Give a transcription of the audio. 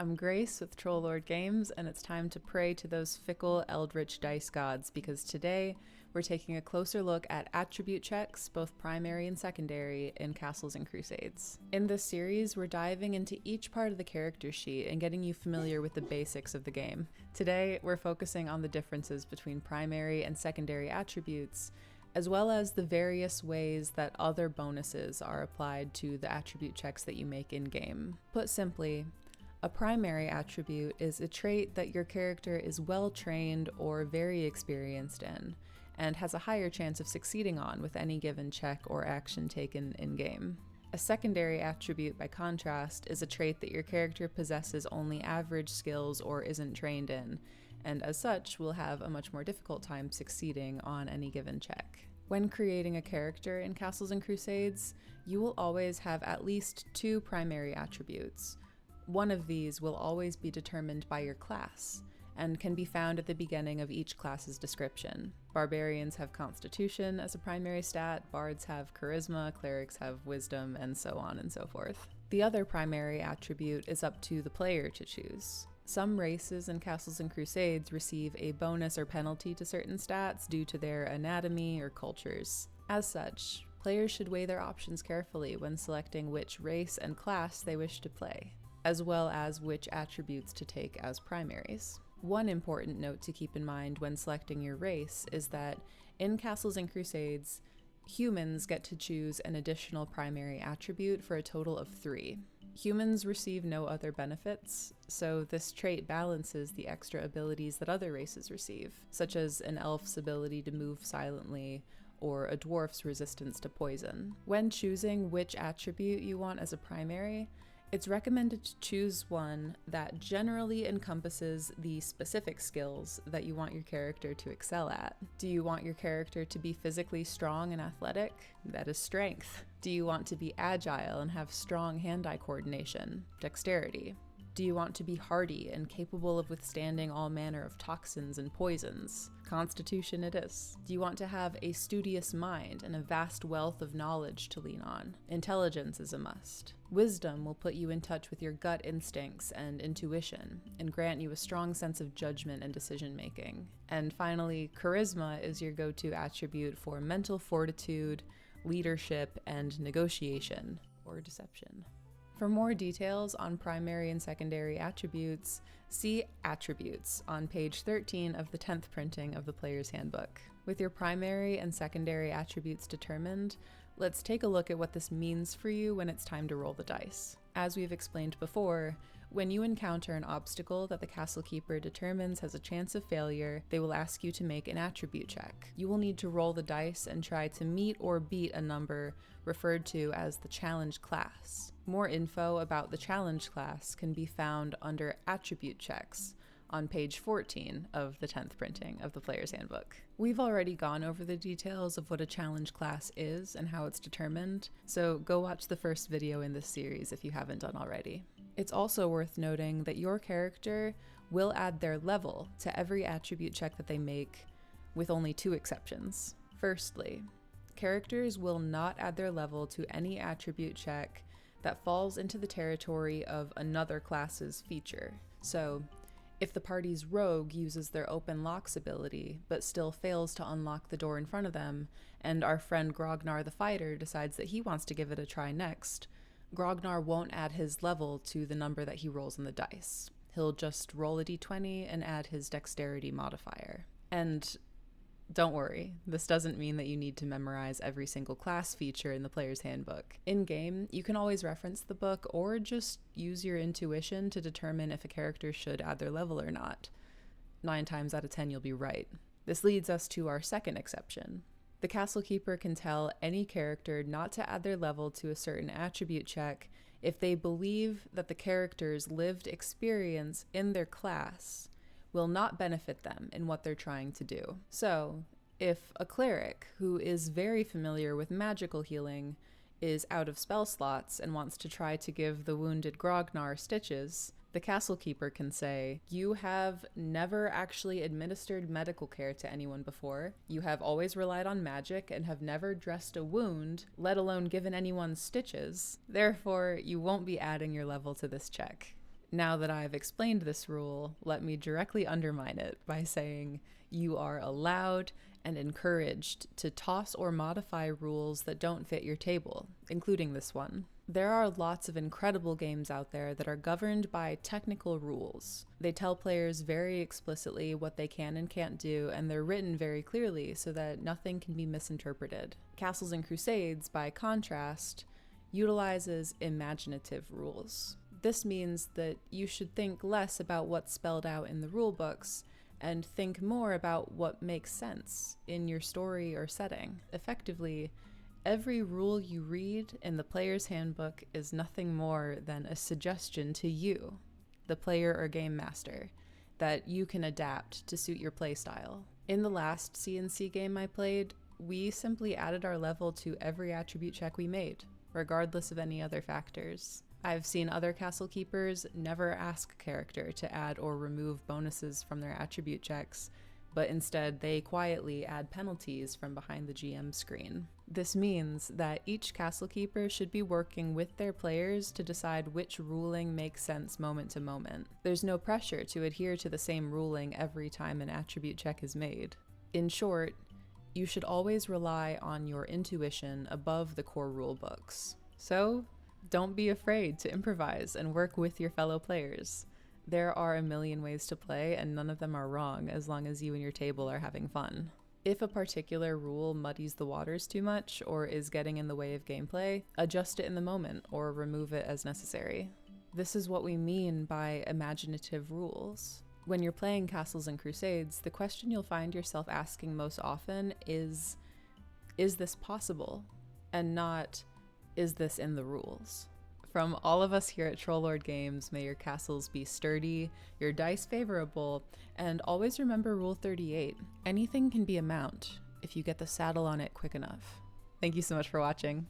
I'm Grace with Troll Lord Games, and it's time to pray to those fickle eldritch dice gods because today we're taking a closer look at attribute checks, both primary and secondary, in Castles and Crusades. In this series, we're diving into each part of the character sheet and getting you familiar with the basics of the game. Today, we're focusing on the differences between primary and secondary attributes, as well as the various ways that other bonuses are applied to the attribute checks that you make in-game. Put simply, a primary attribute is a trait that your character is well-trained or very experienced in, and has a higher chance of succeeding on with any given check or action taken in-game. A secondary attribute, by contrast, is a trait that your character possesses only average skills or isn't trained in, and as such will have a much more difficult time succeeding on any given check. When creating a character in Castles and Crusades, you will always have at least two primary attributes. One of these will always be determined by your class, and can be found at the beginning of each class's description. Barbarians have Constitution as a primary stat, bards have Charisma, clerics have Wisdom, and so on and so forth. The other primary attribute is up to the player to choose. Some races in Castles and Crusades receive a bonus or penalty to certain stats due to their anatomy or cultures. As such, players should weigh their options carefully when selecting which race and class they wish to play, as well as which attributes to take as primaries. One important note to keep in mind when selecting your race is that in Castles and Crusades, humans get to choose an additional primary attribute for a total of 3. Humans receive no other benefits, so this trait balances the extra abilities that other races receive, such as an elf's ability to move silently or a dwarf's resistance to poison. When choosing which attribute you want as a primary, it's recommended to choose one that generally encompasses the specific skills that you want your character to excel at. Do you want your character to be physically strong and athletic? That is strength. Do you want to be agile and have strong hand-eye coordination? Dexterity. Do you want to be hardy and capable of withstanding all manner of toxins and poisons? Constitution it is. Do you want to have a studious mind and a vast wealth of knowledge to lean on? Intelligence is a must. Wisdom will put you in touch with your gut instincts and intuition, and grant you a strong sense of judgment and decision-making. And finally, charisma is your go-to attribute for mental fortitude, leadership, and negotiation, or deception. For more details on primary and secondary attributes, see Attributes on page 13 of the 10th printing of the Player's Handbook. With your primary and secondary attributes determined, let's take a look at what this means for you when it's time to roll the dice. As we've explained before, when you encounter an obstacle that the Castle Keeper determines has a chance of failure, they will ask you to make an attribute check. You will need to roll the dice and try to meet or beat a number referred to as the challenge class. More info about the challenge class can be found under Attribute Checks on page 14 of the 10th printing of the Player's Handbook. We've already gone over the details of what a challenge class is and how it's determined, so go watch the first video in this series if you haven't done already. It's also worth noting that your character will add their level to every attribute check that they make, with only 2 exceptions. Firstly, characters will not add their level to any attribute check that falls into the territory of another class's feature. So, if the party's rogue uses their open locks ability, but still fails to unlock the door in front of them, and our friend Grognar the Fighter decides that he wants to give it a try next, Grognar won't add his level to the number that he rolls on the dice. He'll just roll a d20 and add his dexterity modifier. And don't worry, this doesn't mean that you need to memorize every single class feature in the Player's Handbook. In-game, you can always reference the book or just use your intuition to determine if a character should add their level or not. 9 times out of 10 you'll be right. This leads us to our second exception. The Castle Keeper can tell any character not to add their level to a certain attribute check if they believe that the character's lived experience in their class will not benefit them in what they're trying to do. So, if a cleric who is very familiar with magical healing is out of spell slots and wants to try to give the wounded Grognar stitches, the Castle Keeper can say, "You have never actually administered medical care to anyone before. You have always relied on magic and have never dressed a wound, let alone given anyone stitches. Therefore, you won't be adding your level to this check." Now that I've explained this rule, let me directly undermine it by saying you are allowed and encouraged to toss or modify rules that don't fit your table, including this one. There are lots of incredible games out there that are governed by technical rules. They tell players very explicitly what they can and can't do, and they're written very clearly so that nothing can be misinterpreted. Castles and Crusades, by contrast, utilizes imaginative rules. This means that you should think less about what's spelled out in the rulebooks and think more about what makes sense in your story or setting. Effectively, every rule you read in the player's handbook is nothing more than a suggestion to you, the player or game master, that you can adapt to suit your playstyle. In the last C&C game I played, we simply added our level to every attribute check we made, regardless of any other factors. I've seen other castle keepers never ask a character to add or remove bonuses from their attribute checks, but instead they quietly add penalties from behind the GM screen. This means that each castle keeper should be working with their players to decide which ruling makes sense moment to moment. There's no pressure to adhere to the same ruling every time an attribute check is made. In short, you should always rely on your intuition above the core rule books. So, don't be afraid to improvise and work with your fellow players. There are a million ways to play, and none of them are wrong as long as you and your table are having fun. If a particular rule muddies the waters too much or is getting in the way of gameplay, adjust it in the moment or remove it as necessary. This is what we mean by imaginative rules. When you're playing Castles and Crusades, the question you'll find yourself asking most often is this possible? And not, is this in the rules? From all of us here at Trollord Games, may your castles be sturdy, your dice favorable, and always remember Rule 38. Anything can be a mount if you get the saddle on it quick enough. Thank you so much for watching.